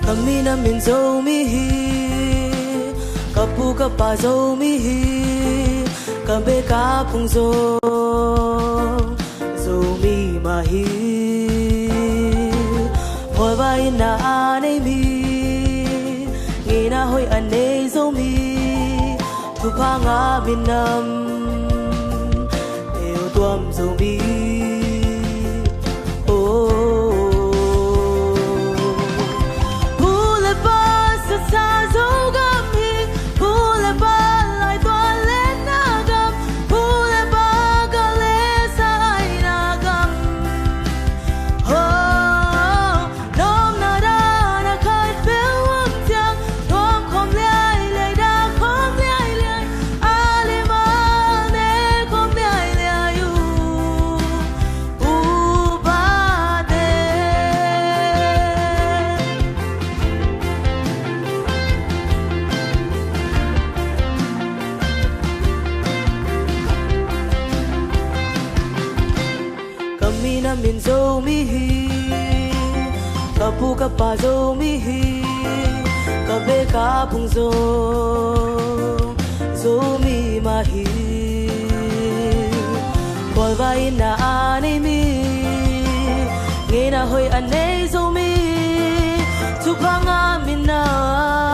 kami namin zomihi kapu kapa zomihi kabe kapung zomi mahi hoi bai na nei mi ngi na hoi anei zomi tu pa nga minam eo tuam zomi min zomihi kapu kapa zomihi kabe kapung zomi mahi hoi bai na nei mi nge na hoi anei zomi tu pa nga minam